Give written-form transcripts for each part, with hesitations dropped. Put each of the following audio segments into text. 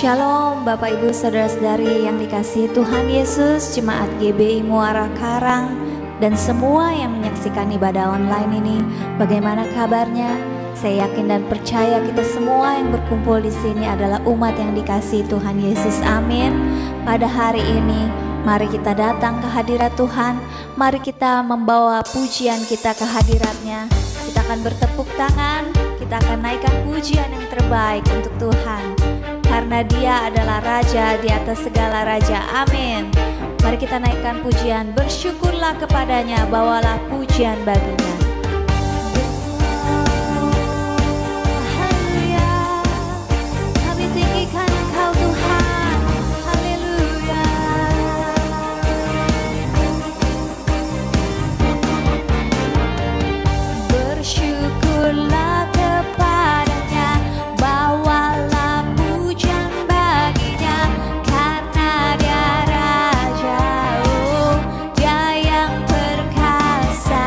Shalom Bapak Ibu Saudara-saudari yang dikasihi Tuhan Yesus, Jemaat GBI Muara Karang, dan semua yang menyaksikan ibadah online ini. Bagaimana kabarnya? Saya yakin dan percaya kita semua yang berkumpul di sini adalah umat yang dikasihi Tuhan Yesus. Amin. Pada hari ini, mari kita datang ke hadirat Tuhan. Mari kita membawa pujian kita ke hadiratnya. Kita akan bertepuk tangan, kita akan naikkan pujian yang terbaik untuk Tuhan. Karena Dia adalah Raja di atas segala raja. Amin. Mari kita naikkan pujian. Bersyukurlah kepadanya, bawalah pujian baginya. Haleluya. Kami tinggikan Engkau Tuhan. Haleluya. Bersyukurlah kepadanya, bawalah pujian baginya. Karena Dia Raja, oh Dia yang perkasa.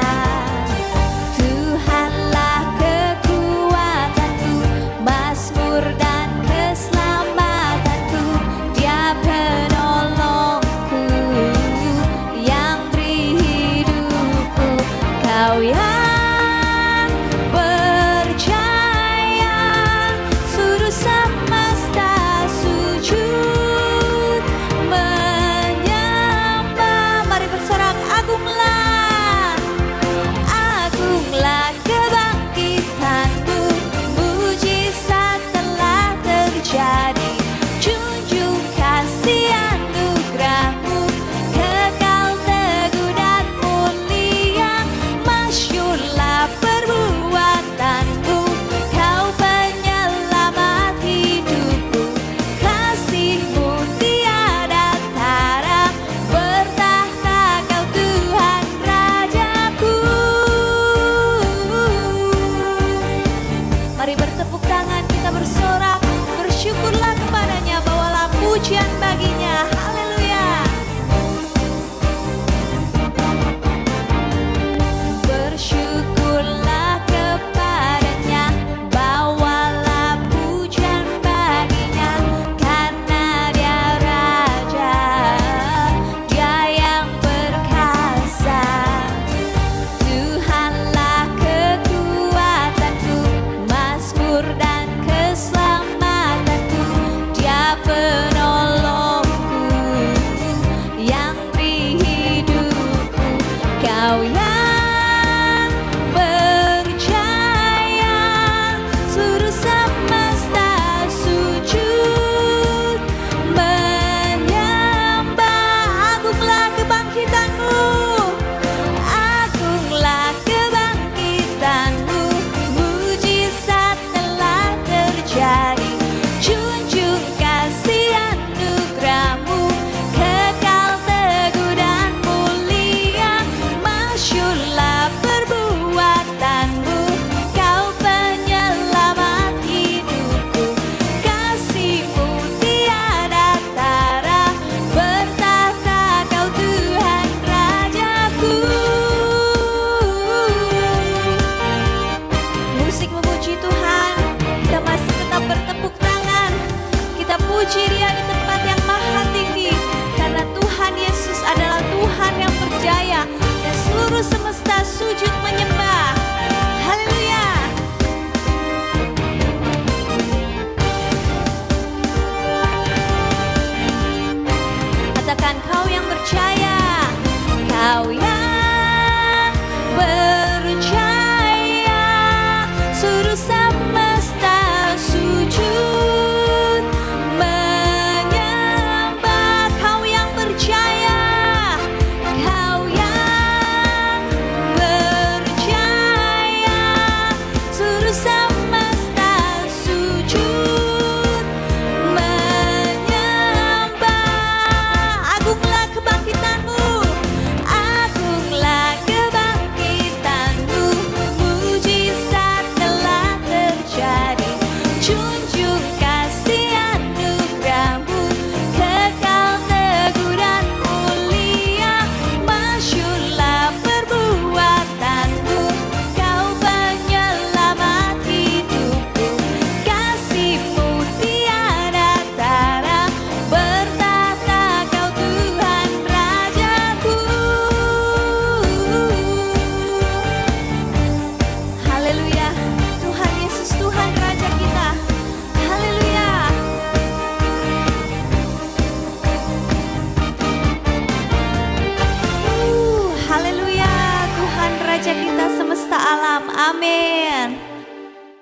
Amin.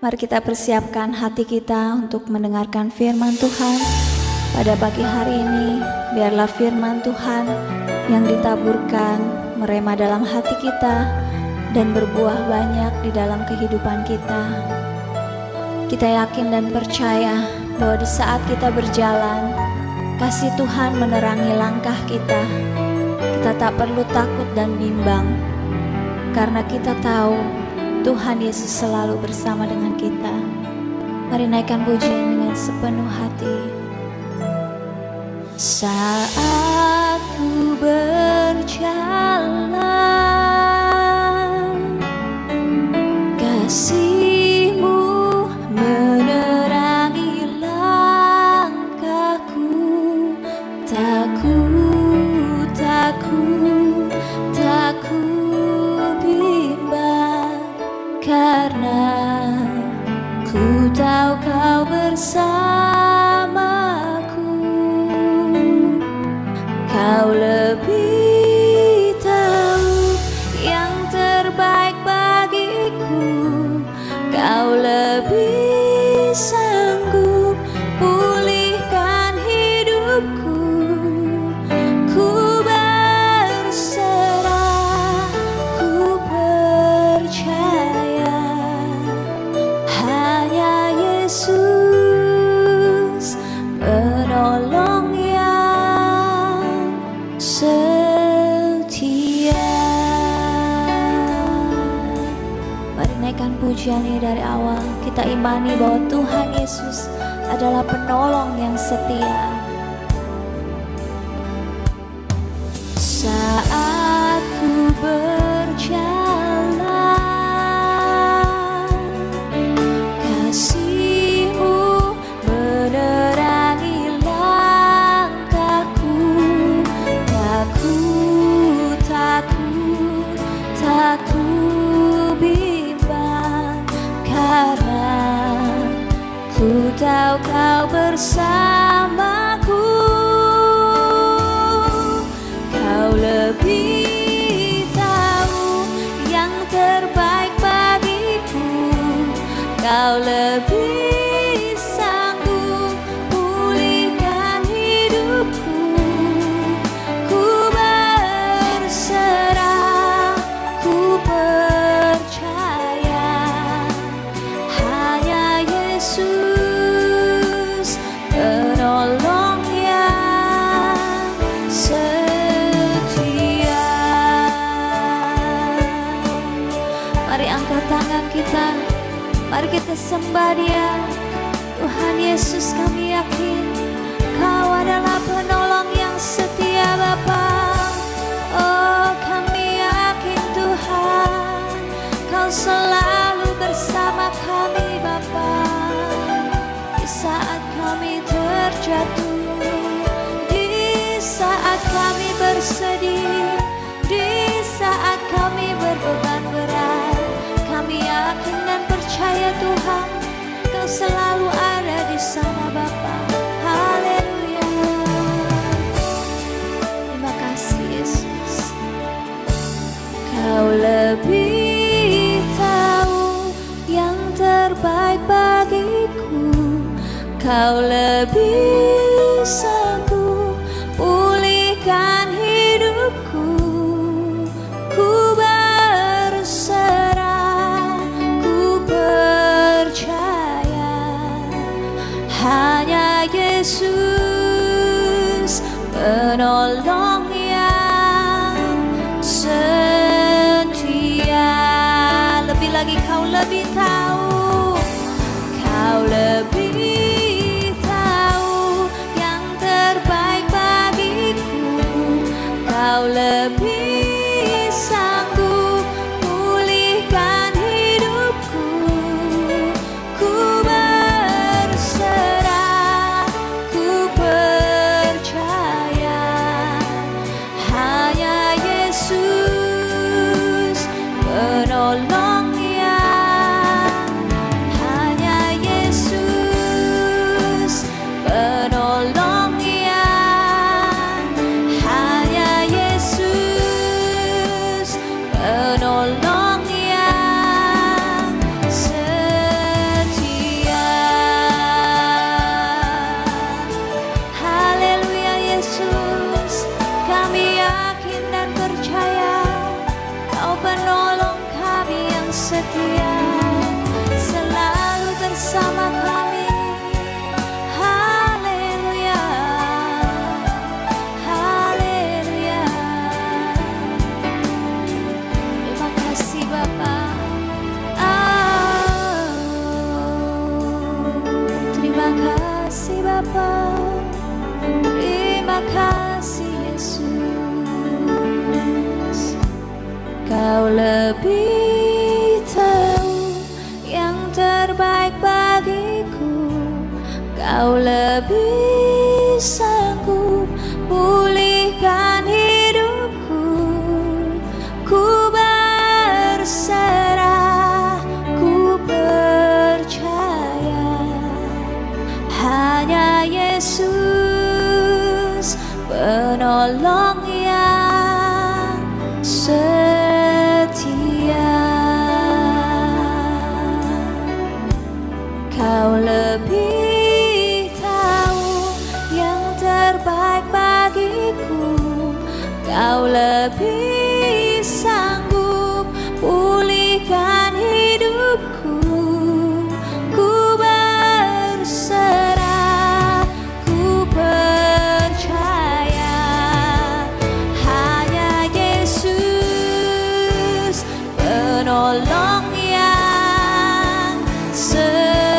Mari kita persiapkan hati kita untuk mendengarkan firman Tuhan pada pagi hari ini. Biarlah firman Tuhan yang ditaburkan merema dalam hati kita dan berbuah banyak di dalam kehidupan kita. Kita yakin dan percaya bahwa di saat kita berjalan, kasih Tuhan menerangi langkah kita. Kita tak perlu takut dan bimbang, karena kita tahu Tuhan Yesus selalu bersama dengan kita. Mari naikkan pujian dengan sepenuh hati. Saat ku berjalan, kasih-Mu menerangi langkahku. Takut bimbang, karena ku tahu Kau bersamaku. Kau lebih tahu yang terbaik bagiku. Kau lebih sanggup pulihkan hidupku. Ku berserah, ku percaya, hanya Yesus penolong yang setia. Mari naikkan pujian ini dari awal. Kita imani bahwa Tuhan Yesus adalah penolong yang setia. Saat ku berjalan, kasih-Mu menerangi langkahku. Takut bimbang, karena ku tahu Kau bersamaku. Kau lebih tahu yang terbaik bagiku. Kau lebih sanggup pulihkan hidupku. Ku berserah, ku percaya, hanya Yesus penolong yang setia. Mari angkat tangan kita, mari kita sembah Dia. Tuhan Yesus, kami yakin Kau adalah penolong yang setia Bapa. Oh, kami yakin Tuhan, Kau selalu bersama kami Bapa. Di saat kami terjatuh, di saat kami bersedih, di saat kami berbeban berat, kami yakin dan percaya Tuhan, Kau selalu ada di sana Bapa. Haleluya. Terima kasih Yesus. Kau lebih tahu yang terbaik bagiku. Kau lebih sanggup pulihkan hidupku. Ku berserah, ku percaya, hanya Yesus penolong yang setia. Lebih lagi Kau lebih tahu, Kau lebih tahu yang terbaik bagiku. Kau lebih sanggup pulihkan hidupku. Ku berserah, ku percaya, hanya Yesus penolong yang, hanya Yesus Kau lebih sanggup pulihkan hidupku. Ku berserah, ku percaya, hanya Yesus penolong yang setia. Kau lebih tahu yang terbaik bagiku. Kau lebih sanggup pulihkan hidupku. Ku berserah, ku percaya, hanya Yesus penolong yang setia.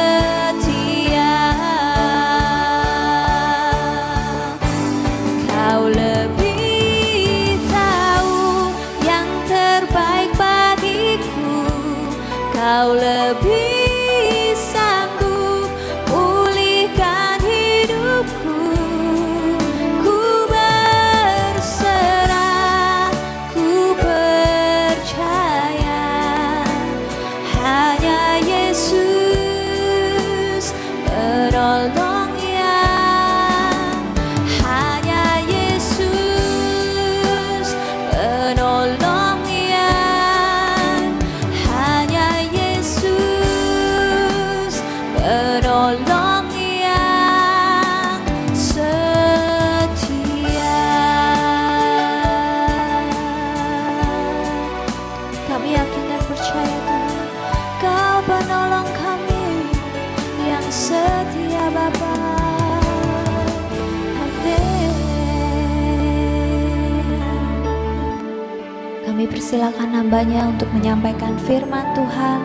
Kau lebih tahu yang terbaik bagiku. Kau lebih sanggup pulihkan hidupku. Ku berserah, ku percaya, hanya Yesus penolong yang, hanya Yesus penolong yang, hanya Yesus penolong yang setia. Kami yakin dan percaya Tuhan, Kau penolong kami yang setia Bapa. Amin. Kami persilakan hamba-Nya untuk menyampaikan firman Tuhan.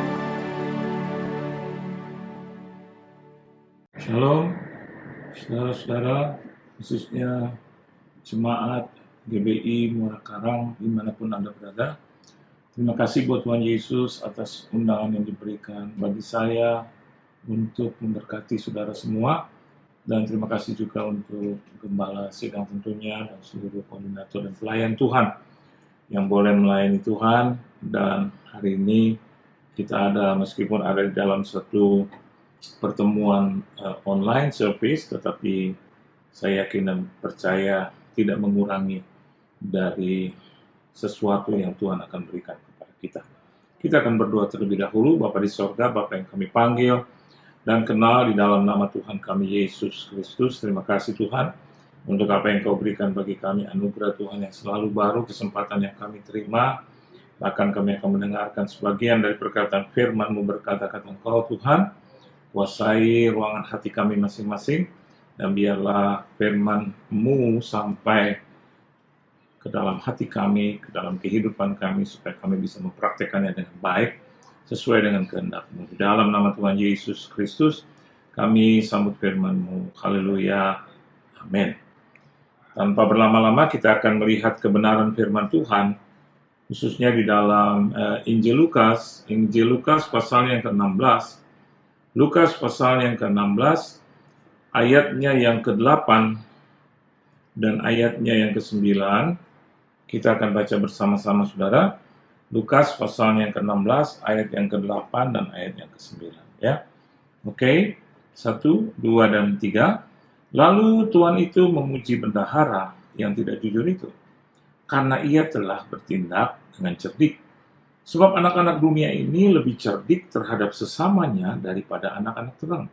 Shalom, saudara-saudara, khususnya jemaat GBI Muara Karang dimanapun Anda berada. Terima kasih buat Tuhan Yesus atas undangan yang diberikan bagi saya untuk memberkati saudara semua. Dan terima kasih juga untuk Gembala Sidang tentunya dan seluruh koordinator dan pelayan Tuhan yang boleh melayani Tuhan. Dan hari ini kita ada, meskipun ada di dalam satu pertemuan online service, tetapi saya yakin dan percaya tidak mengurangi dari sesuatu yang Tuhan akan berikan kepada kita. Kita akan berdoa terlebih dahulu. Bapa di sorga, Bapa yang kami panggil dan kenal di dalam nama Tuhan kami Yesus Kristus. Terima kasih Tuhan untuk apa yang Kau berikan bagi kami, anugerah Tuhan yang selalu baru, kesempatan yang kami terima. Bahkan kami akan mendengarkan sebagian dari perkataan firman-Mu, berkata-kata Engkau Tuhan. Kuasai ruangan hati kami masing-masing, dan biarlah firman-Mu sampai ke dalam hati kami, ke dalam kehidupan kami, supaya kami bisa mempraktekannya dengan baik, sesuai dengan kehendak-Mu. Di dalam nama Tuhan Yesus Kristus, kami sambut firman-Mu. Haleluya. Amin. Tanpa berlama-lama, kita akan melihat kebenaran firman Tuhan, khususnya di dalam Injil Lukas pasal yang ke-16. Lukas pasal yang ke-16, ayatnya yang ke-8 dan ayatnya yang ke-9. Kita akan baca bersama-sama saudara. Lukas pasal yang ke-16, ayat yang ke-8 dan ayat yang ke-9. Ya. Oke, 1, 2, dan 3. Lalu Tuhan itu memuji bendahara yang tidak jujur itu, karena ia telah bertindak dengan cerdik. Sebab anak-anak dunia ini lebih cerdik terhadap sesamanya daripada anak-anak terang.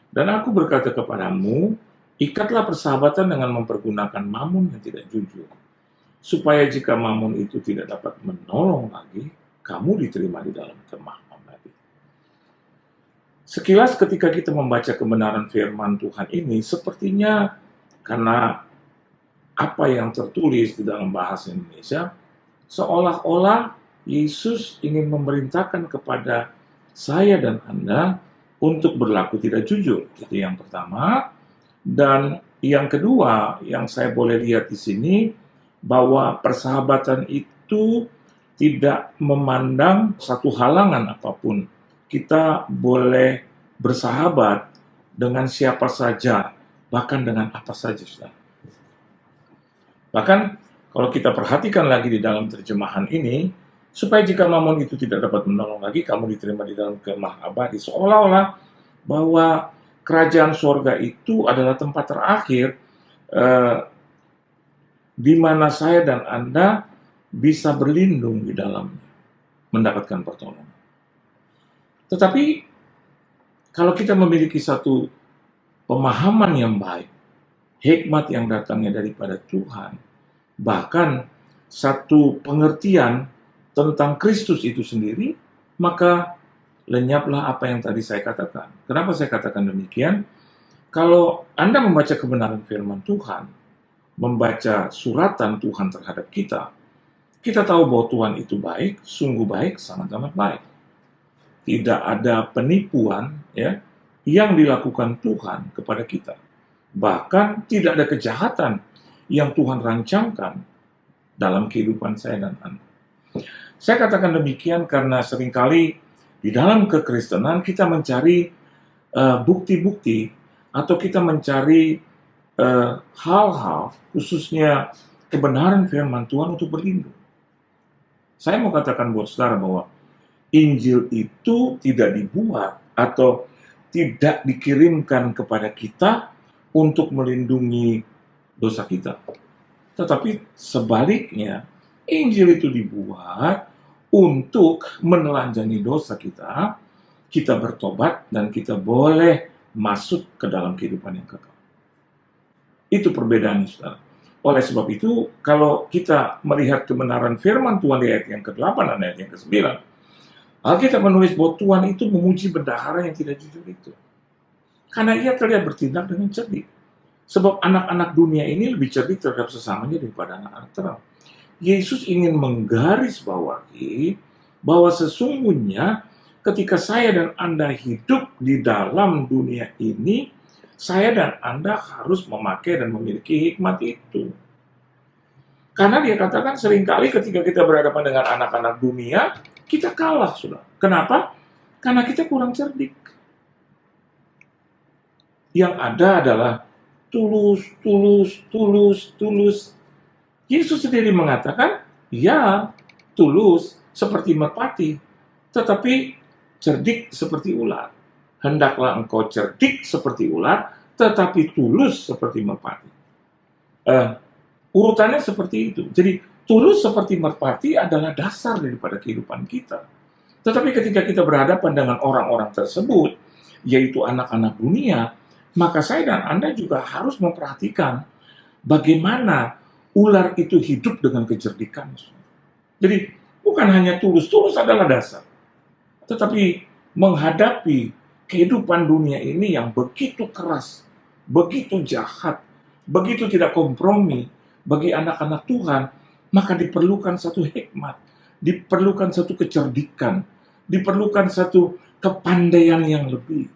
Dan aku berkata kepadamu, ikatlah persahabatan dengan mempergunakan mamun yang tidak jujur, supaya jika mamun itu tidak dapat menolong lagi, kamu diterima di dalam kemah abadi. Sekilas ketika kita membaca kebenaran firman Tuhan ini, sepertinya karena apa yang tertulis di dalam bahasa Indonesia, seolah-olah Yesus ingin memerintahkan kepada saya dan Anda untuk berlaku tidak jujur. Itu yang pertama. Dan yang kedua, yang saya boleh lihat di sini, bahwa persahabatan itu tidak memandang satu halangan apapun. Kita boleh bersahabat dengan siapa saja, bahkan dengan apa saja, saudara. Bahkan kalau kita perhatikan lagi di dalam terjemahan ini, supaya jika Mamon itu tidak dapat menolong lagi, kamu diterima di dalam kemah abadi. Seolah-olah bahwa kerajaan surga itu adalah tempat terakhir di mana saya dan Anda bisa berlindung di dalamnya, mendapatkan pertolongan. Tetapi kalau kita memiliki satu pemahaman yang baik, hikmat yang datangnya daripada Tuhan, bahkan satu pengertian tentang Kristus itu sendiri, maka lenyaplah apa yang tadi saya katakan. Kenapa saya katakan demikian? Kalau Anda membaca kebenaran firman Tuhan, membaca suratan Tuhan terhadap kita, kita tahu bahwa Tuhan itu baik, sungguh baik, sangat-sangat baik. Tidak ada penipuan ya yang dilakukan Tuhan kepada kita. Bahkan tidak ada kejahatan yang Tuhan rancangkan dalam kehidupan saya dan Anda. Saya katakan demikian karena seringkali di dalam kekristenan kita mencari bukti-bukti atau kita mencari hal-hal, khususnya kebenaran firman Tuhan untuk berlindung. Saya mau katakan buat saudara bahwa Injil itu tidak dibuat atau tidak dikirimkan kepada kita untuk melindungi dosa kita. Tetapi sebaliknya, Injil itu dibuat untuk menelanjangi dosa kita, kita bertobat dan kita boleh masuk ke dalam kehidupan yang kekal. Itu perbedaannya, saudara. Oleh sebab itu, kalau kita melihat kebenaran firman Tuhan di ayat yang ke-8 dan ayat yang ke-9, Alkitab menulis bahwa Tuhan itu memuji bendahara yang tidak jujur itu. Karena ia terlihat bertindak dengan cerdik. Sebab anak-anak dunia ini lebih cerdik terhadap sesamanya daripada anak-anak terang. Yesus ingin menggarisbawahi bahwa sesungguhnya ketika saya dan Anda hidup di dalam dunia ini, saya dan Anda harus memakai dan memiliki hikmat itu. Karena dia katakan seringkali ketika kita berhadapan dengan anak-anak dunia, kita kalah, saudara. Kenapa? Karena kita kurang cerdik. Yang ada adalah tulus. Yesus sendiri mengatakan, ya, tulus seperti merpati, tetapi cerdik seperti ular. Hendaklah engkau cerdik seperti ular, tetapi tulus seperti merpati. Urutannya seperti itu. Jadi, tulus seperti merpati adalah dasar daripada kehidupan kita. Tetapi ketika kita berhadapan dengan orang-orang tersebut, yaitu anak-anak dunia, maka saya dan Anda juga harus memperhatikan bagaimana ular itu hidup dengan kecerdikan. Jadi, bukan hanya tulus adalah dasar. Tetapi menghadapi kehidupan dunia ini yang begitu keras, begitu jahat, begitu tidak kompromi bagi anak-anak Tuhan, maka diperlukan satu hikmat, diperlukan satu kecerdikan, diperlukan satu kepandaian yang lebih.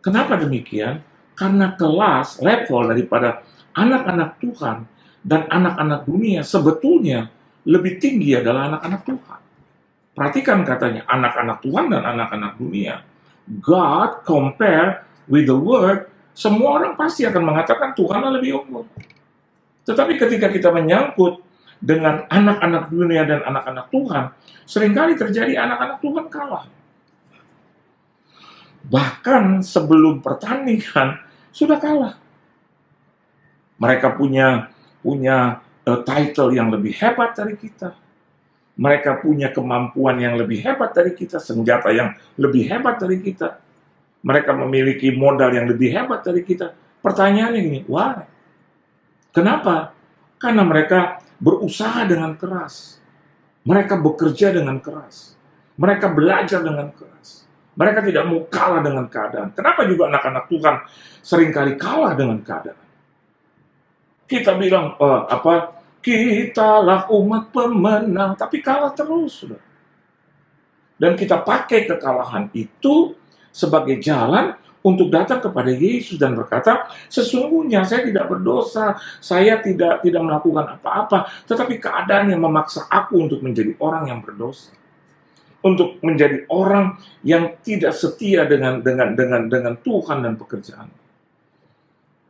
Kenapa demikian? Karena kelas, level daripada anak-anak Tuhan dan anak-anak dunia sebetulnya lebih tinggi adalah anak-anak Tuhan. Perhatikan katanya, anak-anak Tuhan dan anak-anak dunia. God compare with the world, semua orang pasti akan mengatakan Tuhan lebih unggul. Tetapi ketika kita menyangkut dengan anak-anak dunia dan anak-anak Tuhan, seringkali terjadi anak-anak Tuhan kalah. Bahkan sebelum pertandingan sudah kalah. Mereka punya title yang lebih hebat dari kita. Mereka punya kemampuan yang lebih hebat dari kita, senjata yang lebih hebat dari kita. Mereka memiliki modal yang lebih hebat dari kita. Pertanyaannya gini, why? Kenapa? Karena mereka berusaha dengan keras. Mereka bekerja dengan keras. Mereka belajar dengan keras. Mereka tidak mau kalah dengan keadaan. Kenapa juga anak-anak Tuhan seringkali kalah dengan keadaan? Kita bilang, kitalah umat pemenang, tapi kalah terus. Sudah. Dan kita pakai kekalahan itu sebagai jalan untuk datang kepada Yesus dan berkata, sesungguhnya saya tidak berdosa, saya tidak melakukan apa-apa, tetapi keadaan yang memaksa aku untuk menjadi orang yang berdosa. untuk menjadi orang yang tidak setia dengan Tuhan dan pekerjaan.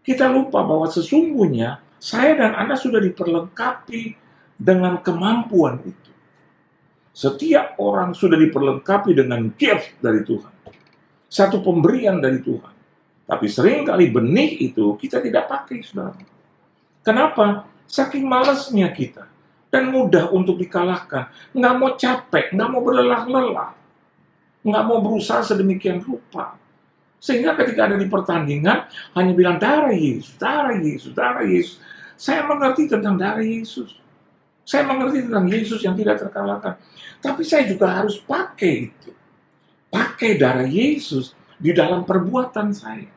Kita lupa bahwa sesungguhnya saya dan Anda sudah diperlengkapi dengan kemampuan itu. Setiap orang sudah diperlengkapi dengan gift dari Tuhan. Satu pemberian dari Tuhan. Tapi seringkali benih itu kita tidak pakai, saudara. Kenapa? Saking malasnya kita. Dan mudah untuk dikalahkan. Nggak mau capek, nggak mau berlelah-lelah. Nggak mau berusaha sedemikian rupa. Sehingga ketika ada di pertandingan, hanya bilang darah Yesus, darah Yesus, darah Yesus. Saya mengerti tentang darah Yesus. Saya mengerti tentang Yesus yang tidak terkalahkan. Tapi saya juga harus pakai itu. Pakai darah Yesus di dalam perbuatan saya.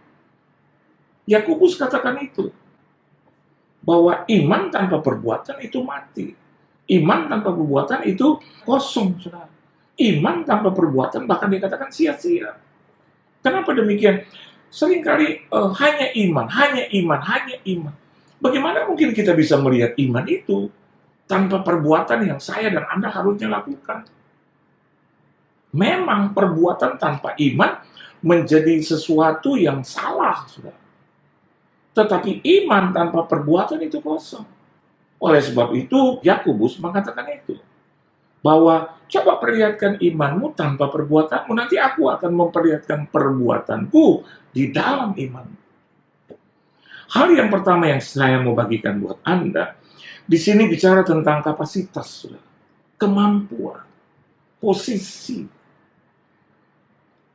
Yakobus katakan itu. Bahwa iman tanpa perbuatan itu mati. Iman tanpa perbuatan itu kosong, saudara. Iman tanpa perbuatan bahkan dikatakan sia-sia. Kenapa demikian? Seringkali hanya iman. Bagaimana mungkin kita bisa melihat iman itu tanpa perbuatan yang saya dan Anda harusnya lakukan? Memang perbuatan tanpa iman menjadi sesuatu yang salah, saudara. Tetapi iman tanpa perbuatan itu kosong. Oleh sebab itu, Yakobus mengatakan itu. Bahwa coba perlihatkan imanmu tanpa perbuatanmu, nanti aku akan memperlihatkan perbuatanku di dalam iman. Hal yang pertama yang saya mau bagikan buat Anda, di sini bicara tentang kapasitas, kemampuan, posisi.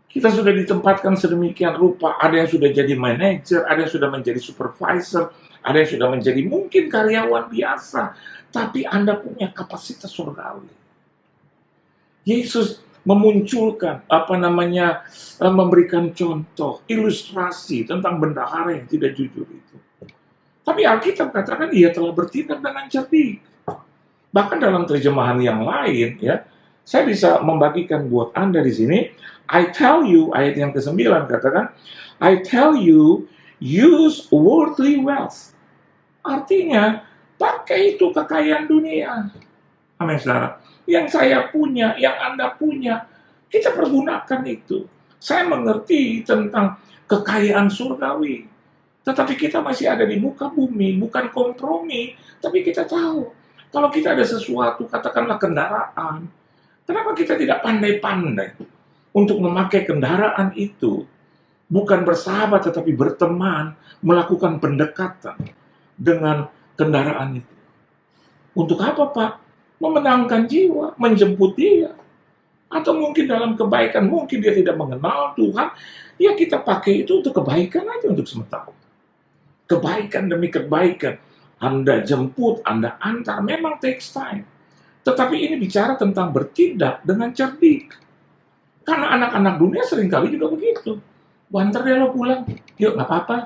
Kita sudah ditempatkan sedemikian rupa, ada yang sudah jadi manajer, ada yang sudah menjadi supervisor, ada yang sudah menjadi mungkin karyawan biasa, tapi Anda punya kapasitas surgawi. Yesus memunculkan, memberikan contoh, ilustrasi tentang bendahara yang tidak jujur itu. Tapi Alkitab katakan ia telah bertindak dengan cerdik. Bahkan dalam terjemahan yang lain, ya, saya bisa membagikan buat Anda di sini. I tell you, ayat yang ke-9 katakan, I tell you, use worldly wealth. Artinya, pakai itu kekayaan dunia. Amin, saudara. Yang saya punya, yang Anda punya, kita pergunakan itu. Saya mengerti tentang kekayaan surgawi. Tetapi kita masih ada di muka bumi, bukan kompromi. Tapi kita tahu, kalau kita ada sesuatu, katakanlah kendaraan, kenapa kita tidak pandai-pandai untuk memakai kendaraan itu, bukan bersahabat tetapi berteman, melakukan pendekatan dengan kendaraan itu. Untuk apa, Pak? Memenangkan jiwa, menjemput dia. Atau mungkin dalam kebaikan, mungkin dia tidak mengenal Tuhan, ya kita pakai itu untuk kebaikan aja, untuk sementara. Kebaikan demi kebaikan. Anda jemput, Anda antar, memang takes time. Tetapi ini bicara tentang bertindak dengan cerdik. Karena anak-anak dunia seringkali juga begitu. Banter deh lo pulang, yuk nggak apa-apa.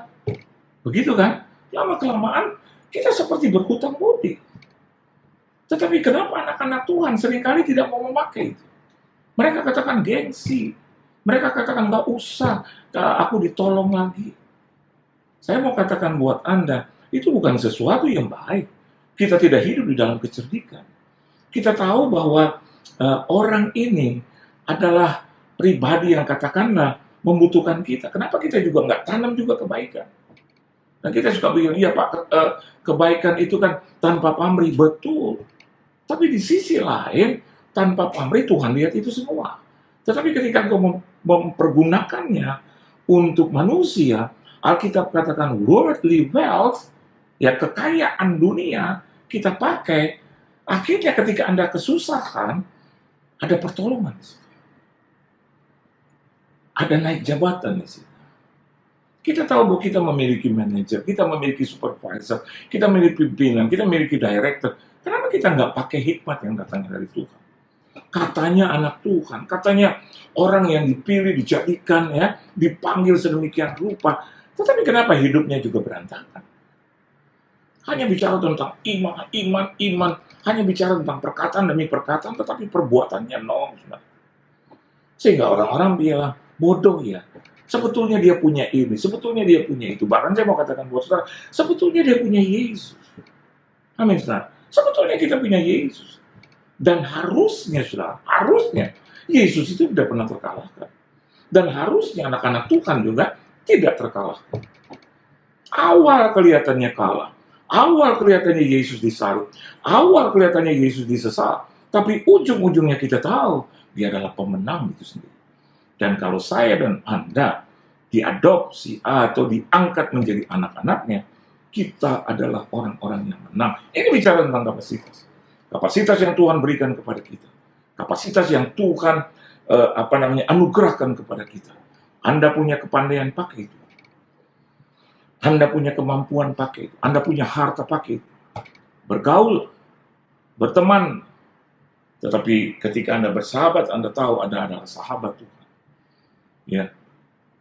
Begitu kan? Lama-kelamaan kita seperti berhutang budi. Tetapi kenapa anak-anak Tuhan seringkali tidak mau memakai itu? Mereka katakan gengsi. Mereka katakan nggak usah, aku ditolong lagi. Saya mau katakan buat Anda, itu bukan sesuatu yang baik. Kita tidak hidup di dalam kecerdikan. Kita tahu bahwa orang ini adalah pribadi yang katakanlah membutuhkan kita. Kenapa kita juga nggak tanam juga kebaikan? Dan kita suka bilang, iya Pak, kebaikan itu kan tanpa pamrih, betul. Tapi di sisi lain, tanpa pamrih Tuhan lihat itu semua. Tetapi ketika engkau mempergunakannya untuk manusia, Alkitab katakan worldly wealth, ya kekayaan dunia, kita pakai, akhirnya ketika Anda kesusahan, ada pertolongan. Ada naik jabatan di situ. Kita tahu bahwa kita memiliki manajer, kita memiliki supervisor, kita memiliki pimpinan, kita memiliki director. Kenapa kita nggak pakai hikmat yang datangnya dari Tuhan? Katanya anak Tuhan, katanya orang yang dipilih, dijadikan, ya, dipanggil sedemikian rupa. Tetapi kenapa hidupnya juga berantakan? Hanya bicara tentang iman, hanya bicara tentang perkataan demi perkataan, tetapi perbuatannya nol. Sehingga orang-orang bilang, bodoh ya. Sebetulnya dia punya ini, sebetulnya dia punya itu. Bahkan saya mau katakan buat saudara, sebetulnya dia punya Yesus. Amin, saudara. Sebetulnya kita punya Yesus. Dan harusnya, saudara, harusnya Yesus itu tidak pernah terkalahkan. Dan harusnya anak-anak Tuhan juga tidak terkalahkan. Awal kelihatannya kalah. Awal kelihatannya Yesus disalib. Awal kelihatannya Yesus disesal. Tapi ujung-ujungnya kita tahu dia adalah pemenang itu sendiri. Dan kalau saya dan Anda diadopsi atau diangkat menjadi anak-anaknya, kita adalah orang-orang yang menang. Ini bicara tentang kapasitas. Kapasitas yang Tuhan berikan kepada kita. Kapasitas yang Tuhan anugerahkan kepada kita. Anda punya kepandaian pakai itu. Anda punya kemampuan pakai itu. Anda punya harta pakai itu. Bergaul, berteman. Tetapi ketika Anda bersahabat, Anda tahu Anda adalah sahabat Tuhan. Ya,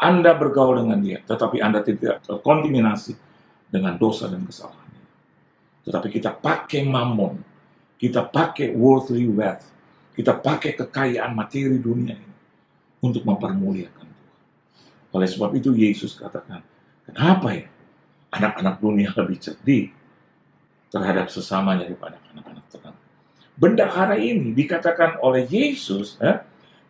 Anda bergaul dengan dia, tetapi Anda tidak terkontaminasi dengan dosa dan kesalahan. Tetapi kita pakai mammon, kita pakai worldly wealth, kita pakai kekayaan materi dunia ini untuk mempermuliakan Tuhan. Oleh sebab itu Yesus katakan, kenapa ya anak-anak dunia lebih cerdik terhadap sesamanya daripada anak-anak terang? Bendahara ini dikatakan oleh Yesus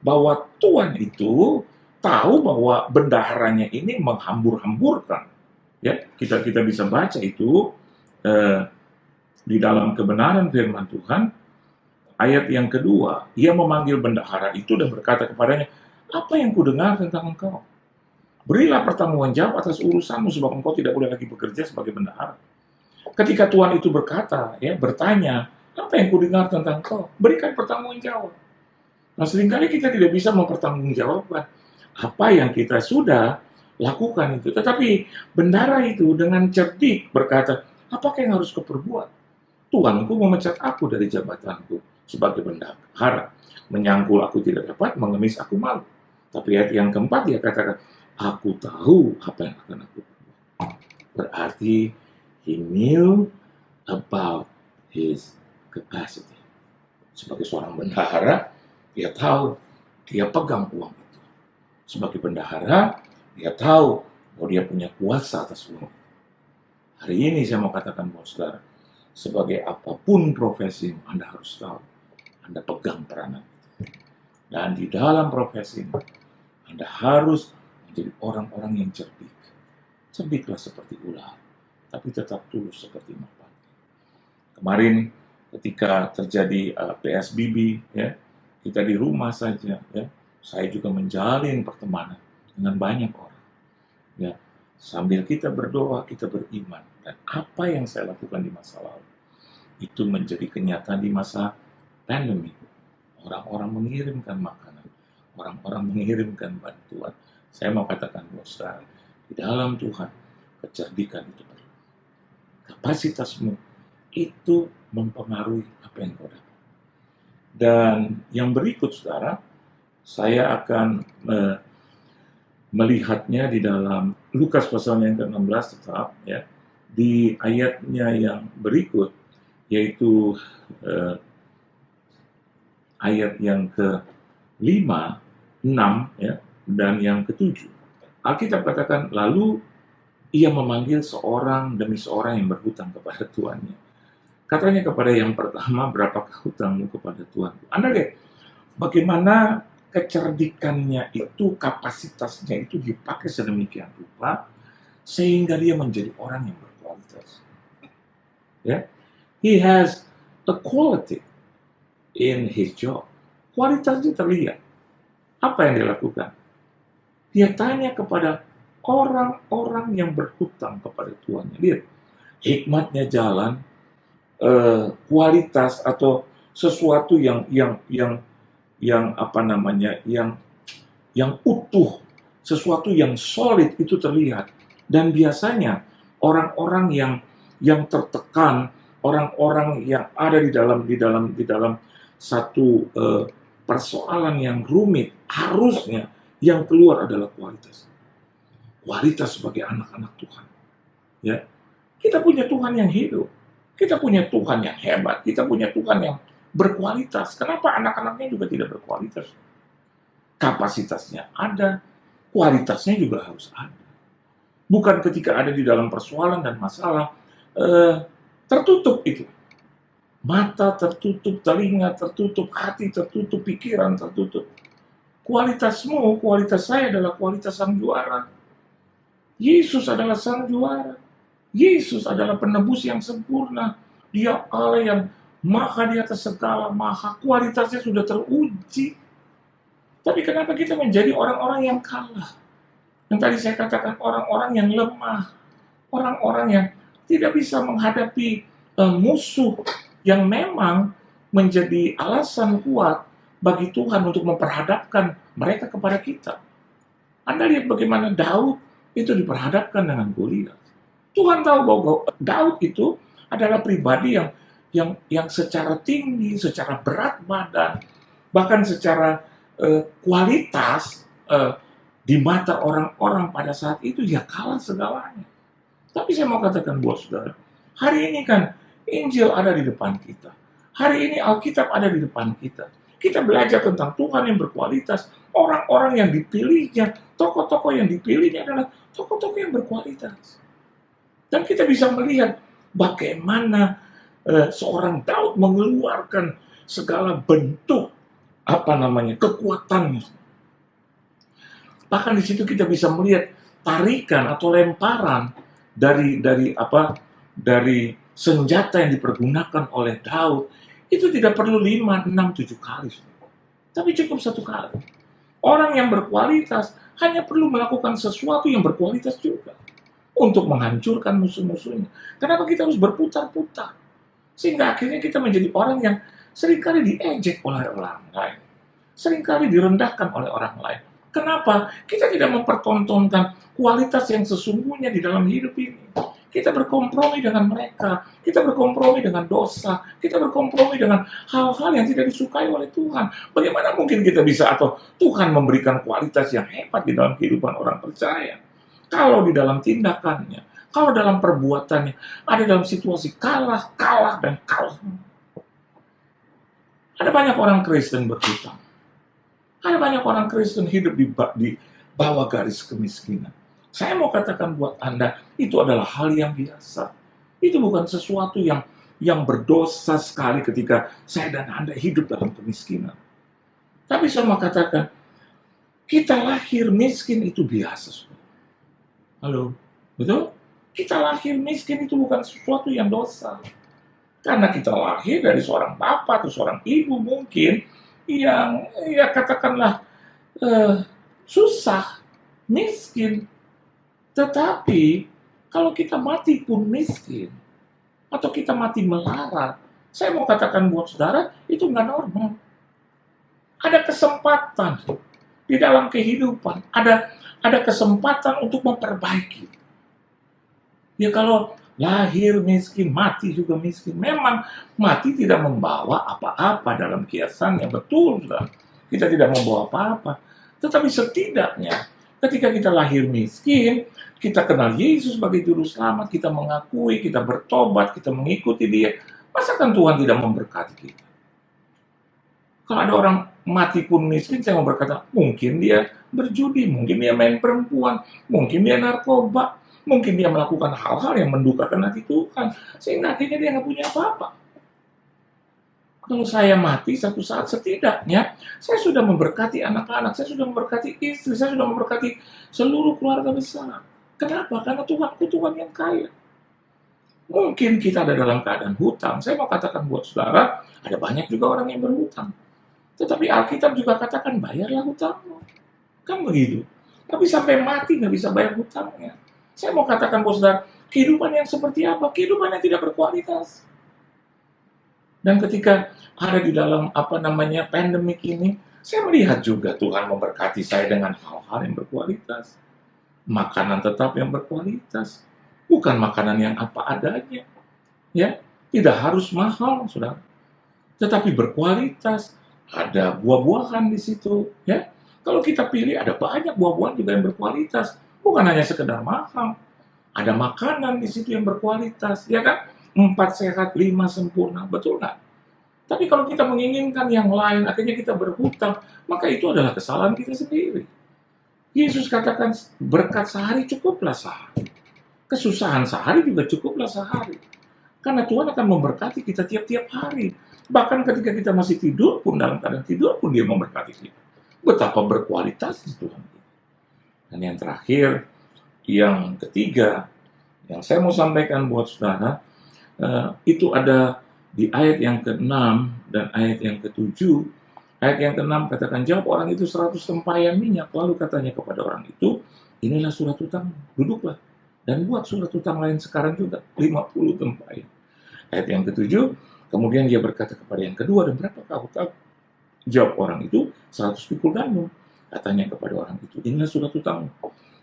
bahwa Tuhan itu tahu bahwa bendaharanya ini menghambur-hamburkan. Ya, kita bisa baca itu di dalam kebenaran firman Tuhan. Ayat yang kedua, ia memanggil bendahara itu dan berkata kepadanya, apa yang kudengar tentang engkau? Berilah pertanggungan jawab atas urusanmu, sebab engkau tidak boleh lagi bekerja sebagai bendahara. Ketika Tuhan itu berkata, bertanya, apa yang kudengar tentang engkau? Berikan pertanggungan jawab. Nah, seringkali kita tidak bisa mempertanggungjawabkan apa yang kita sudah lakukan itu. Tetapi bendahara itu dengan cerdik berkata, apakah yang harus kau perbuat? Tuanku memecat aku dari jabatanku sebagai bendahara. Menyangkul aku tidak dapat, mengemis aku malu. Tapi ayat yang keempat dia katakan, aku tahu apa yang akan aku perbuat. Berarti he knew about his capacity. Sebagai seorang bendahara, dia tahu dia pegang uang itu. Sebagai bendahara, dia tahu bahwa dia punya kuasa atas uang. Hari ini saya mau katakan buat saudara, sebagai apapun profesi, Anda harus tahu, Anda pegang peranan itu. Dan di dalam profesi, Anda harus menjadi orang-orang yang cerdik. Cerdiklah seperti ular, tapi tetap tulus seperti merpati. Kemarin ketika terjadi PSBB, kita di rumah saja, saya juga menjalin pertemanan dengan banyak orang. Sambil kita berdoa, kita beriman. Dan apa yang saya lakukan di masa lalu, itu menjadi kenyataan di masa pandemi. Orang-orang mengirimkan makanan, orang-orang mengirimkan bantuan. Saya mau katakan buat saudara, di dalam Tuhan, kecerdikan itu perlu. Kapasitasmu itu mempengaruhi apa yang kau dapat. Dan yang berikut, saudara, saya akan melihatnya di dalam Lukas pasal yang ke-16 tetap, di ayatnya yang berikut, yaitu ayat yang ke-5, 6, dan yang ke-7. Alkitab katakan, lalu ia memanggil seorang demi seorang yang berhutang kepada tuannya. Katanya kepada yang pertama, berapakah hutangmu kepada tuanku? Anda lihat, bagaimana kecerdikannya itu, kapasitasnya itu dipakai sedemikian rupa, sehingga dia menjadi orang yang berkualitas. He has a quality in his job. Kualitasnya terlihat. Apa yang dia lakukan? Dia tanya kepada orang-orang yang berhutang kepada tuannya. Lihat, hikmatnya jalan, kualitas atau sesuatu yang utuh, sesuatu yang solid itu terlihat. Dan biasanya orang-orang yang tertekan, orang-orang yang ada di dalam satu persoalan yang rumit, harusnya yang keluar adalah kualitas. Kualitas sebagai anak-anak Tuhan. Kita punya Tuhan yang hidup. Kita punya Tuhan yang hebat. Kita punya Tuhan yang berkualitas. Kenapa anak-anaknya juga tidak berkualitas? Kapasitasnya ada, kualitasnya juga harus ada. Bukan ketika ada di dalam persoalan dan masalah, tertutup itu. Mata tertutup, telinga tertutup, hati tertutup, pikiran tertutup. Kualitasmu, kualitas saya adalah kualitas sang juara. Yesus adalah sang juara. Yesus adalah penebus yang sempurna. Dia Allah yang maha di atas segala maha. Kualitasnya sudah teruji. Tapi kenapa kita menjadi orang-orang yang kalah? Yang tadi saya katakan orang-orang yang lemah. Orang-orang yang tidak bisa menghadapi musuh yang memang menjadi alasan kuat bagi Tuhan untuk memperhadapkan mereka kepada kita. Anda lihat bagaimana Daud itu diperhadapkan dengan Goliat. Tuhan tahu bahwa Daud itu adalah pribadi yang secara tinggi, secara berat badan, bahkan secara kualitas di mata orang-orang pada saat itu ya kalah segalanya. Tapi saya mau katakan buat saudara, hari ini kan Injil ada di depan kita. Hari ini Alkitab ada di depan kita. Kita belajar tentang Tuhan yang berkualitas, orang-orang yang dipilihnya, tokoh-tokoh yang dipilihnya adalah tokoh-tokoh yang berkualitas. Dan kita bisa melihat bagaimana seorang Daud mengeluarkan segala bentuk kekuatannya. Bahkan di situ kita bisa melihat tarikan atau lemparan dari senjata yang dipergunakan oleh Daud itu tidak perlu 5, 6, 7 kali. Tapi cukup 1 kali. Orang yang berkualitas hanya perlu melakukan sesuatu yang berkualitas juga untuk menghancurkan musuh-musuhnya. Kenapa kita harus berputar-putar? Sehingga akhirnya kita menjadi orang yang seringkali diejek oleh orang lain. Seringkali direndahkan oleh orang lain. Kenapa? Kita tidak mempertontonkan kualitas yang sesungguhnya di dalam hidup ini. Kita berkompromi dengan mereka, kita berkompromi dengan dosa, kita berkompromi dengan hal-hal yang tidak disukai oleh Tuhan. Bagaimana mungkin kita bisa atau Tuhan memberikan kualitas yang hebat di dalam kehidupan orang percaya? Kalau di dalam tindakannya, kalau dalam perbuatannya, ada dalam situasi kalah, dan kalah. Ada banyak orang Kristen berhutang. Ada banyak orang Kristen hidup di bawah garis kemiskinan. Saya mau katakan buat Anda, itu adalah hal yang biasa. Itu bukan sesuatu yang berdosa sekali ketika saya dan Anda hidup dalam kemiskinan. Tapi saya mau katakan, kita lahir miskin itu biasa. Halo, betul? Kita lahir miskin itu bukan sesuatu yang dosa. Karena kita lahir dari seorang bapak atau seorang ibu mungkin yang katakanlah susah, miskin. Tetapi kalau kita mati pun miskin atau kita mati melarat, saya mau katakan buat saudara itu nggak normal. Ada kesempatan di dalam kehidupan, ada kesempatan untuk memperbaiki. Ya kalau lahir miskin, mati juga miskin. Memang mati tidak membawa apa-apa dalam kiasannya, betul saudara. Kita tidak membawa apa-apa. Tetapi setidaknya ketika kita lahir miskin, kita kenal Yesus sebagai juru selamat, kita mengakui, kita bertobat, kita mengikuti Dia. Masakan Tuhan tidak memberkati kita? Kalau ada orang mati pun miskin, saya mau berkata, mungkin dia berjudi, mungkin dia main perempuan, mungkin dia narkoba, mungkin dia melakukan hal-hal yang mendukakan hati Tuhan, sehingga akhirnya dia nggak punya apa-apa. Kalau saya mati satu saat, setidaknya saya sudah memberkati anak-anak, saya sudah memberkati istri, saya sudah memberkati seluruh keluarga besar. Kenapa? Karena Tuhanku Tuhan yang kaya. Mungkin kita ada dalam keadaan hutang. Saya mau katakan buat saudara, ada banyak juga orang yang berhutang. Tetapi Alkitab juga katakan, bayarlah hutangmu. Kan begitu. Tapi sampai mati nggak bisa bayar hutangnya. Saya mau katakan buat saudara, kehidupan yang seperti apa? Kehidupan yang tidak berkualitas. Dan ketika ada di dalam pandemik ini, saya melihat juga Tuhan memberkati saya dengan hal-hal yang berkualitas. Makanan tetap yang berkualitas. Bukan makanan yang apa adanya. Ya, tidak harus mahal, saudara. Tetapi berkualitas. Ada buah-buahan di situ, ya. Kalau kita pilih ada banyak buah-buahan juga yang berkualitas, bukan hanya sekedar mahal. Ada makanan di situ yang berkualitas, ya kan? 4 sehat, 5 sempurna, betul nggak? Tapi kalau kita menginginkan yang lain, akhirnya kita berhutang, maka itu adalah kesalahan kita sendiri. Yesus katakan berkat sehari cukuplah sehari. Kesusahan sehari juga cukuplah sehari. Karena Tuhan akan memberkati kita tiap-tiap hari. Bahkan ketika kita masih tidur pun, dalam keadaan tidur pun Dia memberkati kita. betapa berkualitas Tuhan. Dan yang terakhir, yang ketiga, yang saya mau sampaikan buat saudara, itu ada di ayat yang ke-6 dan ayat yang ke-7. Ayat yang ke-6 katakan, jawab orang itu 100 tempayan minyak. Lalu katanya kepada orang itu, inilah surat utang, duduklah. Dan buat surat utang lain sekarang juga, 50 tempayan. Ayat yang ke-7, kemudian dia berkata kepada yang kedua, dan berapa kau tahu? Jawab orang itu, 100 pikul gandum. Katanya kepada orang itu, inilah surat utang.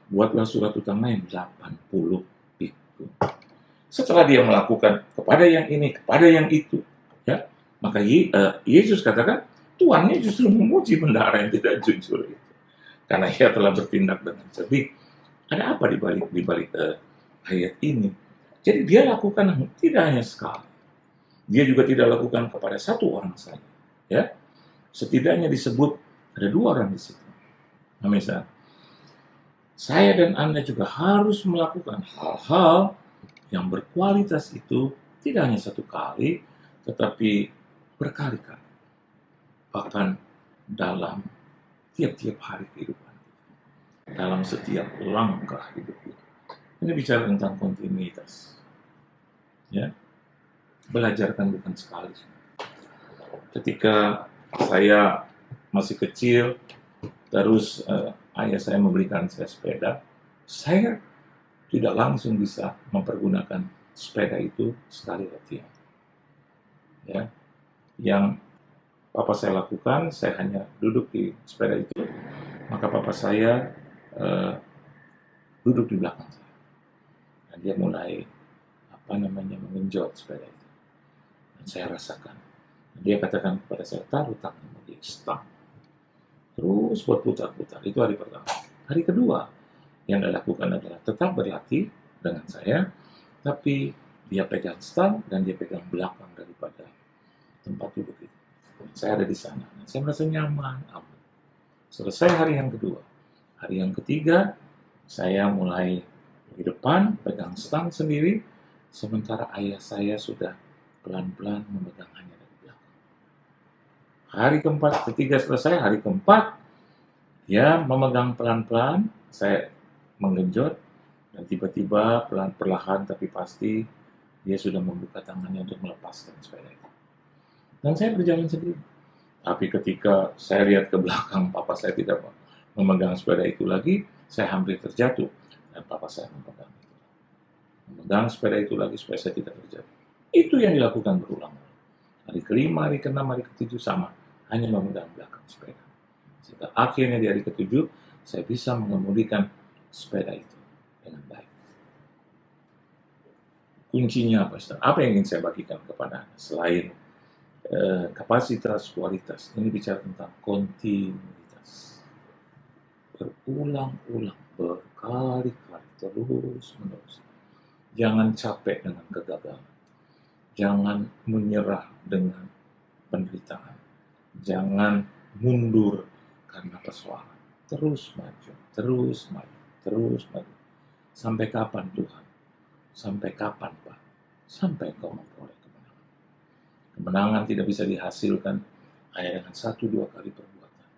Buatlah surat utang lain, 80 pikul. Setelah dia melakukan kepada yang ini, kepada yang itu, ya, maka Yesus katakan, tuannya justru memuji bendahara yang tidak jujur itu. Karena ia telah bertindak dengan cerdik. Ada apa di balik ayat ini? Jadi dia lakukan tidak hanya sekali. Dia juga tidak lakukan kepada satu orang saja. Ya, setidaknya disebut ada 2 orang di situ. Nah, misal, saya dan Anda juga harus melakukan hal-hal yang berkualitas itu tidak hanya satu kali, tetapi berkali-kali. Bahkan dalam tiap-tiap hari kehidupan, dalam setiap langkah hidup kita. Ini bicara tentang kontinuitas. Ya, belajarkan bukan sekali. Ketika saya masih kecil, terus ayah saya memberikan saya sepeda, saya tidak langsung bisa mempergunakan sepeda itu sekali latihan. Ya, yang papa saya lakukan, saya hanya duduk di sepeda itu, maka papa saya duduk di belakang saya. Dan dia mulai mengenjot sepeda itu. Dan saya rasakan. Dan dia katakan kepada saya, taruh tanganmu di stang. Terus buat putar-putar. Itu hari pertama. Hari kedua, yang dia lakukan adalah tetap berlatih dengan saya, tapi dia pegang stang dan dia pegang belakang daripada tempat duduk itu. Saya ada di sana. Dan saya merasa nyaman, aman. Selesai hari yang kedua. Hari yang ketiga, saya mulai di depan, pegang stang sendiri, sementara ayah saya sudah pelan-pelan memegangnya dari belakang. Hari keempat, ketiga selesai, hari keempat, dia memegang pelan-pelan, saya menggenjot, dan tiba-tiba perlahan tapi pasti, dia sudah membuka tangannya untuk melepaskan sepeda itu. Dan saya berjalan sendiri. Tapi ketika saya lihat ke belakang, papa saya tidak memegang sepeda itu lagi, saya hampir terjatuh. Dan papa saya memegang itu. Memegang sepeda itu lagi supaya saya tidak terjatuh. Itu yang dilakukan berulang-ulang. Hari kelima, hari keenam, hari ketujuh sama. Hanya memegang belakang sepeda. Sehingga akhirnya di hari ketujuh, saya bisa mengemudikan sepeda itu dengan baik. Kuncinya apa, Ustaz? Apa yang ingin saya bagikan kepada Anda? Selain kapasitas, kualitas. Ini bicara tentang kontinuitas. Berulang-ulang, berkali-kali, terus-menerus. Jangan capek dengan kegagalan. Jangan menyerah dengan penderitaan. Jangan mundur karena persoalan. Terus maju, terus maju, terus maju. Sampai kapan Tuhan? Sampai kapan Pak? Sampai Engkau memperoleh kemenangan. Kemenangan tidak bisa dihasilkan hanya dengan 1-2 kali perbuatan.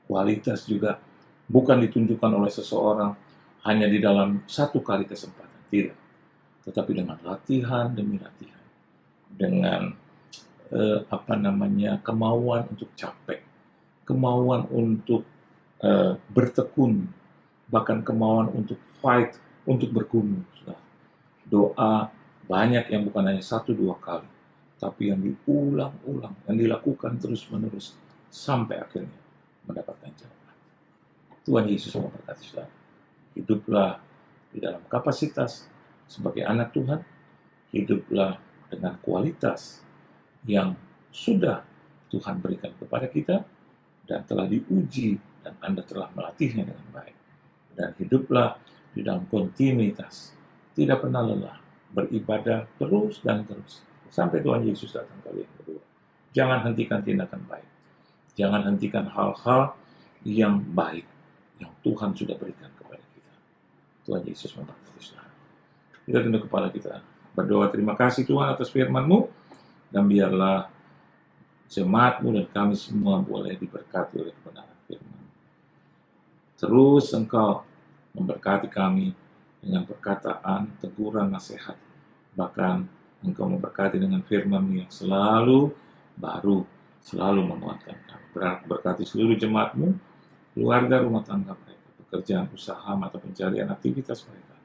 Kualitas juga bukan ditunjukkan oleh seseorang hanya di dalam 1 kali kesempatan. Tidak. Tetapi dengan latihan demi latihan. Dengan kemauan untuk capek. Kemauan untuk bertekun. Bahkan kemauan untuk fight, untuk bergumul. Doa banyak yang bukan hanya 1-2 kali, tapi yang diulang-ulang, yang dilakukan terus-menerus sampai akhirnya mendapatkan jawaban. Tuhan Yesus memberkati saudara. Hiduplah di dalam kapasitas sebagai anak Tuhan, hiduplah dengan kualitas yang sudah Tuhan berikan kepada kita dan telah diuji dan Anda telah melatihnya dengan baik. Dan hiduplah di dalam kontinuitas, tidak pernah lelah, beribadah terus dan terus sampai Tuhan Yesus datang kali yang kedua. Jangan hentikan tindakan baik. Jangan hentikan hal-hal yang baik yang Tuhan sudah berikan kepada kita. Tuhan Yesus memberkati saudara. Kita tunduk kepala kita, berdoa terima kasih Tuhan atas firman-Mu, dan biarlah jemaat-Mu dan kami semua boleh diberkati oleh kebenaran firman. terus Engkau memberkati kami dengan perkataan, teguran, nasihat. Bahkan Engkau memberkati dengan firman-Mu yang selalu baru, selalu menguatkan kami. Berkati seluruh jemaat-Mu, keluarga, rumah tangga mereka, pekerjaan, usaha, mata pencarian, aktivitas mereka.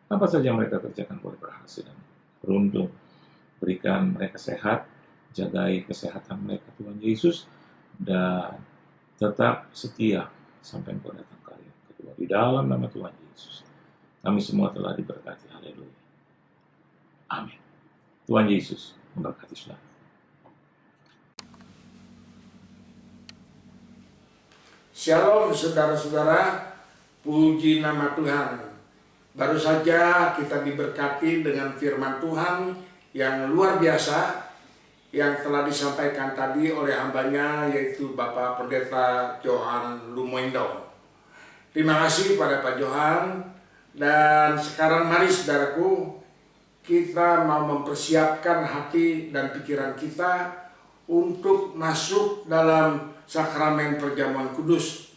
Apa saja mereka kerjakan boleh berhasil dan beruntung. Berikan mereka sehat, jagai kesehatan mereka Tuhan Yesus, dan tetap setia sampai Engkau datang kali yang kedua. Di dalam nama Tuhan Yesus, kami semua telah diberkati. Haleluya. Amin. Tuhan Yesus memberkati saudara. Shalom saudara-saudara, puji nama Tuhan. Baru saja kita diberkati dengan firman Tuhan yang luar biasa yang telah disampaikan tadi oleh hambanya, yaitu Bapak Pendeta Johan Lumoindo. Terima kasih pada Pak Johan. Dan sekarang mari saudaraku, kita mau mempersiapkan hati dan pikiran kita untuk masuk dalam sakramen perjamuan kudus.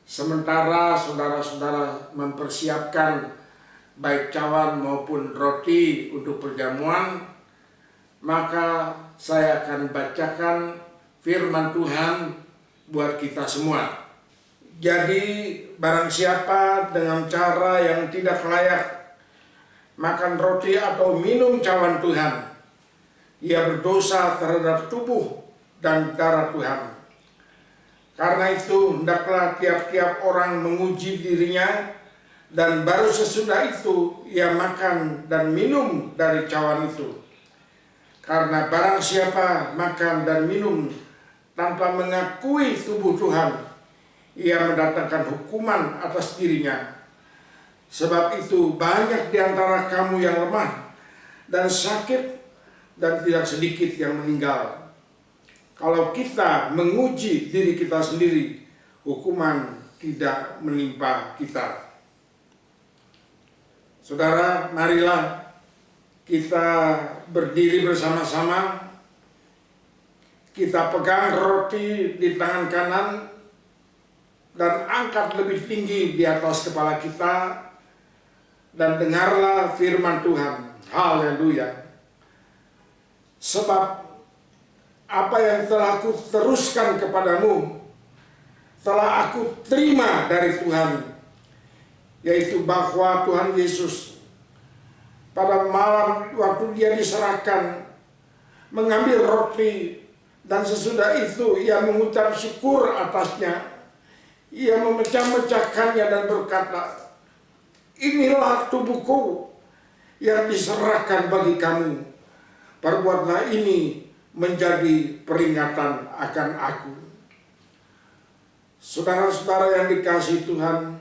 Sementara saudara-saudara mempersiapkan baik cawan maupun roti untuk perjamuan, maka saya akan bacakan firman Tuhan buat kita semua. Jadi barang siapa dengan cara yang tidak layak makan roti atau minum cawan Tuhan, ia berdosa terhadap tubuh dan darah Tuhan. Karena itu hendaklah tiap-tiap orang menguji dirinya, dan baru sesudah itu ia makan dan minum dari cawan itu. Karena barang siapa makan dan minum tanpa mengakui tubuh Tuhan, ia mendatangkan hukuman atas dirinya. Sebab itu banyak di antara kamu yang lemah dan sakit, dan tidak sedikit yang meninggal. Kalau kita menguji diri kita sendiri, hukuman tidak menimpa kita. Saudara, marilah kita berdiri bersama-sama. Kita pegang roti di tangan kanan dan angkat lebih tinggi di atas kepala kita, dan dengarlah firman Tuhan. Haleluya. Sebab apa yang telah aku teruskan kepadamu telah aku terima dari Tuhan, yaitu bahwa Tuhan Yesus pada malam waktu dia diserahkan mengambil roti, dan sesudah itu ia mengucap syukur atasnya. Ia memecah-mecahkannya dan berkata, "Inilah tubuhku yang diserahkan bagi kamu. Perbuatlah ini menjadi peringatan akan aku." Saudara-saudara yang dikasihi Tuhan,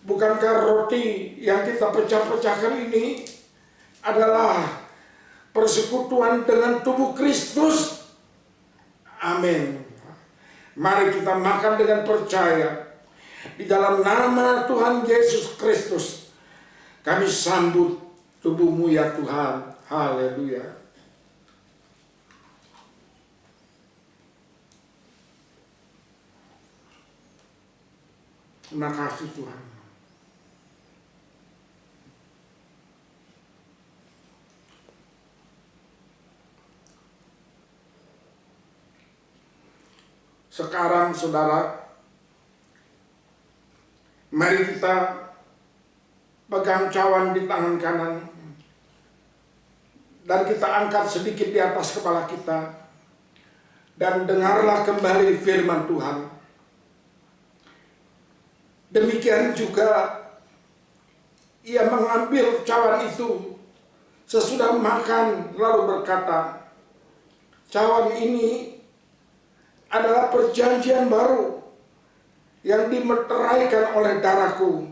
bukankah roti yang kita pecah-pecahkan ini adalah persekutuan dengan tubuh Kristus? Amin. Mari kita makan dengan percaya. Di dalam nama Tuhan Yesus Kristus, kami sambut tubuh-Mu ya Tuhan. Haleluya. Terima kasih Tuhan. Sekarang saudara, mari kita pegang cawan di tangan kanan, dan kita angkat sedikit di atas kepala kita, dan dengarlah kembali firman Tuhan. Demikian juga ia mengambil cawan itu sesudah makan, lalu berkata, "Cawan ini adalah perjanjian baru yang dimeteraikan oleh darahku.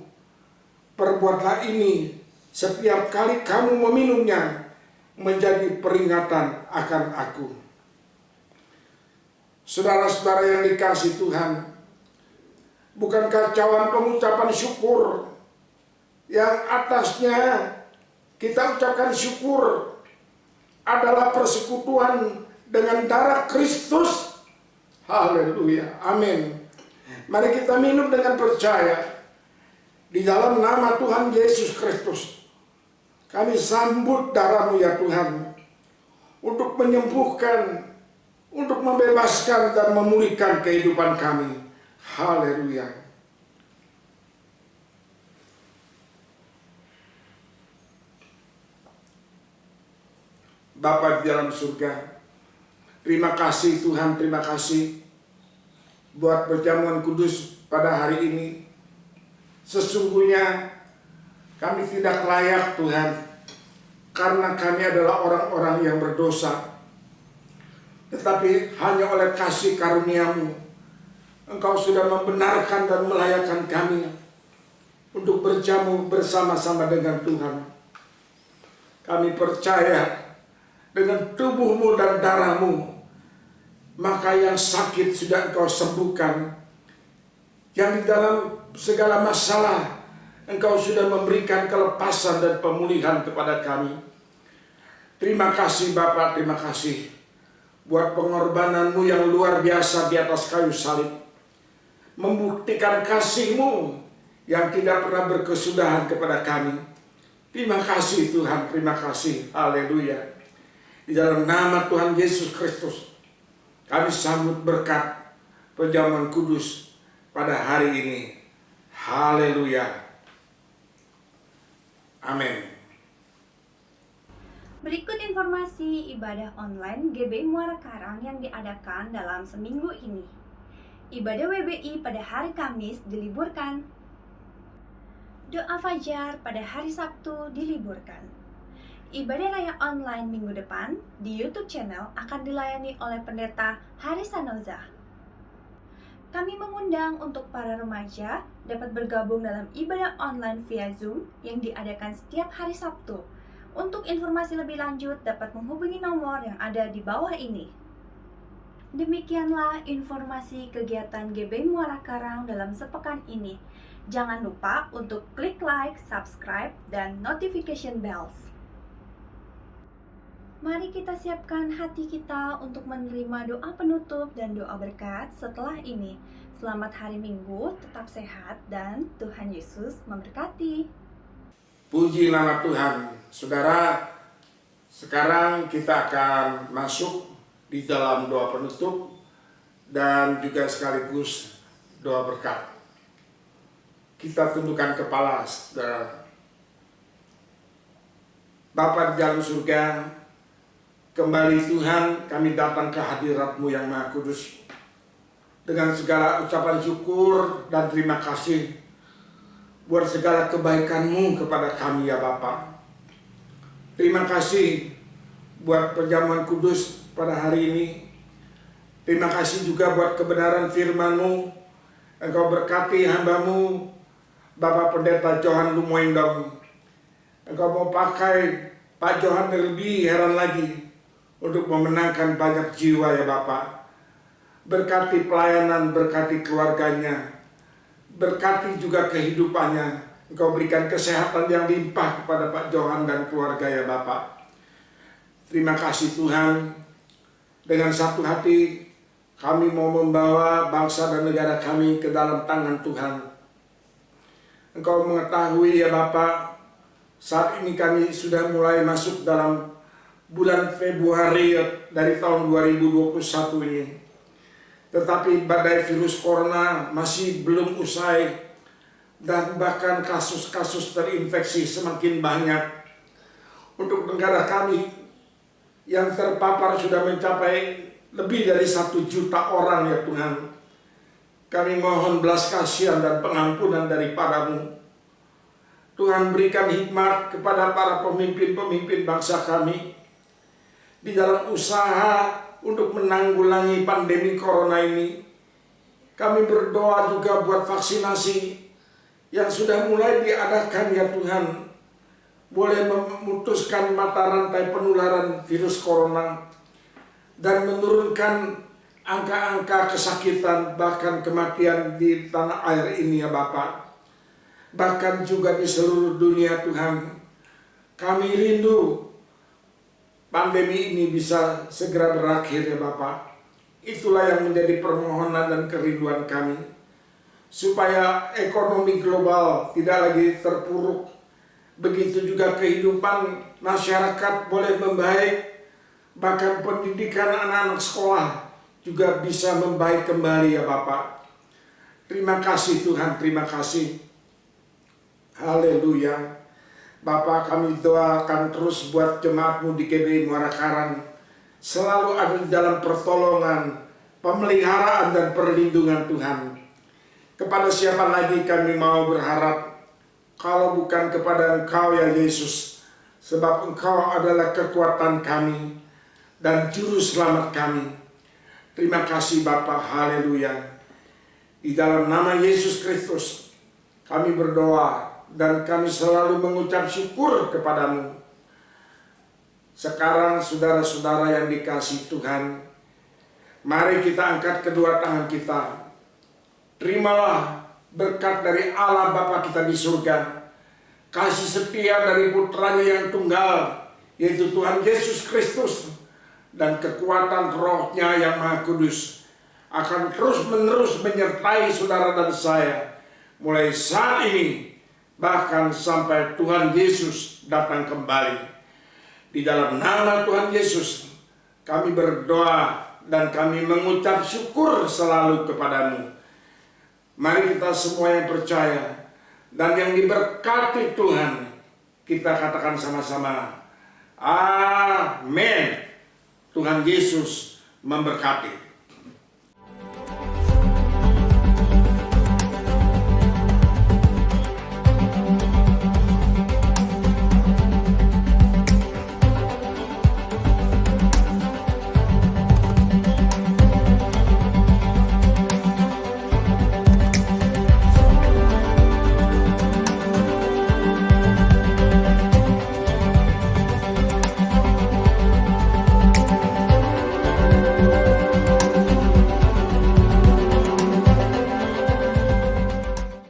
Perbuatlah ini setiap kali kamu meminumnya, menjadi peringatan akan aku." Saudara-saudara yang dikasihi Tuhan, bukankah cawan pengucapan syukur yang atasnya kita ucapkan syukur adalah persekutuan dengan darah Kristus? Haleluya, amin. Mari kita minum dengan percaya. Di dalam nama Tuhan Yesus Kristus, kami sambut darah-Mu ya Tuhan, untuk menyembuhkan, untuk membebaskan dan memulihkan kehidupan kami. Haleluya. Bapa di dalam surga, terima kasih Tuhan, terima kasih buat perjamuan kudus pada hari ini. Sesungguhnya kami tidak layak Tuhan, karena kami adalah orang-orang yang berdosa. Tetapi hanya oleh kasih karunia-Mu, Engkau sudah membenarkan dan melayakkan kami untuk berjamu bersama-sama dengan Tuhan. Kami percaya dengan tubuh-Mu dan darah-Mu, maka yang sakit sudah Engkau sembuhkan. Yang di dalam segala masalah, Engkau sudah memberikan kelepasan dan pemulihan kepada kami. Terima kasih Bapa, terima kasih buat pengorbanan-Mu yang luar biasa di atas kayu salib. Membuktikan kasih-Mu yang tidak pernah berkesudahan kepada kami. Terima kasih Tuhan, terima kasih. Haleluya. Di dalam nama Tuhan Yesus Kristus, kami sambut berkat perjamuan kudus pada hari ini. Haleluya. Amin. Berikut informasi ibadah online GBI Muara Karang yang diadakan dalam seminggu ini. Ibadah WBI pada hari Kamis diliburkan. Doa Fajar pada hari Sabtu diliburkan. Ibadah raya online minggu depan di YouTube channel akan dilayani oleh Pendeta Haris Sanoza. Kami mengundang untuk para remaja dapat bergabung dalam ibadah online via Zoom yang diadakan setiap hari Sabtu. Untuk informasi lebih lanjut dapat menghubungi nomor yang ada di bawah ini. Demikianlah informasi kegiatan GBI Muara Karang dalam sepekan ini. Jangan lupa untuk klik like, subscribe, dan notification bells. Mari kita siapkan hati kita untuk menerima doa penutup dan doa berkat setelah ini. Selamat hari Minggu, tetap sehat, dan Tuhan Yesus memberkati. Puji nama Tuhan. Saudara, sekarang kita akan masuk di dalam doa penutup dan juga sekaligus doa berkat. Kita tundukkan kepala, saudara. Bapa di dalam surga, kembali Tuhan kami datang ke hadirat-Mu yang Maha Kudus dengan segala ucapan syukur dan terima kasih buat segala kebaikan-Mu kepada kami ya Bapa. Terima kasih buat perjamuan kudus pada hari ini. Terima kasih juga buat kebenaran firman-Mu. Engkau berkati hamba-Mu Bapak Pendeta Johan Lumoindong. Engkau mau pakai Pak Johan lebih heran lagi untuk memenangkan banyak jiwa ya Bapak. Berkati pelayanan, berkati keluarganya, berkati juga kehidupannya. Engkau berikan kesehatan yang limpah kepada Pak Johan dan keluarga ya Bapak. Terima kasih Tuhan. Dengan satu hati kami mau membawa bangsa dan negara kami ke dalam tangan Tuhan. Engkau mengetahui ya Bapak, saat ini kami sudah mulai masuk dalam bulan Februari dari tahun 2021 ini. Tetapi badai virus corona masih belum usai dan bahkan kasus-kasus terinfeksi semakin banyak. Untuk negara kami yang terpapar sudah mencapai lebih dari 1 juta orang ya Tuhan. Kami mohon belas kasihan dan pengampunan daripada-Mu. Tuhan berikan hikmat kepada para pemimpin-pemimpin bangsa kami di dalam usaha untuk menanggulangi pandemi corona ini. Kami berdoa juga buat vaksinasi yang sudah mulai diadakan ya Tuhan, boleh memutuskan mata rantai penularan virus corona dan menurunkan angka-angka kesakitan bahkan kematian di tanah air ini ya Bapak. Bahkan juga di seluruh dunia Tuhan. Kami rindu pandemi ini bisa segera berakhir ya Bapak. Itulah yang menjadi permohonan dan kerinduan kami. supaya ekonomi global tidak lagi terpuruk. Begitu juga kehidupan masyarakat boleh membaik, bahkan pendidikan anak-anak sekolah juga bisa membaik kembali ya Bapak. Terima kasih Tuhan, terima kasih. Haleluya. Bapak, kami doakan terus buat jemaat-Mu di GBI Muara Karang selalu ada di dalam pertolongan, pemeliharaan dan perlindungan Tuhan. Kepada siapa lagi kami mau berharap kalau bukan kepada Engkau ya Yesus, sebab Engkau adalah kekuatan kami dan juru selamat kami. Terima kasih Bapa, haleluya. Di dalam nama Yesus Kristus kami berdoa dan kami selalu mengucap syukur kepadamu. Sekarang saudara-saudara yang dikasihi Tuhan, mari kita angkat kedua tangan kita. Terimalah berkat dari Allah Bapa kita di surga, kasih setia dari putranya yang tunggal, yaitu Tuhan Yesus Kristus, dan kekuatan rohnya yang maha kudus akan terus-menerus menyertai saudara dan saya mulai saat ini bahkan sampai Tuhan Yesus datang kembali. Di dalam nama Tuhan Yesus kami berdoa dan kami mengucap syukur selalu kepadamu. Mari kita semua yang percaya dan yang diberkati Tuhan, kita katakan sama-sama, amin. Tuhan Yesus memberkati.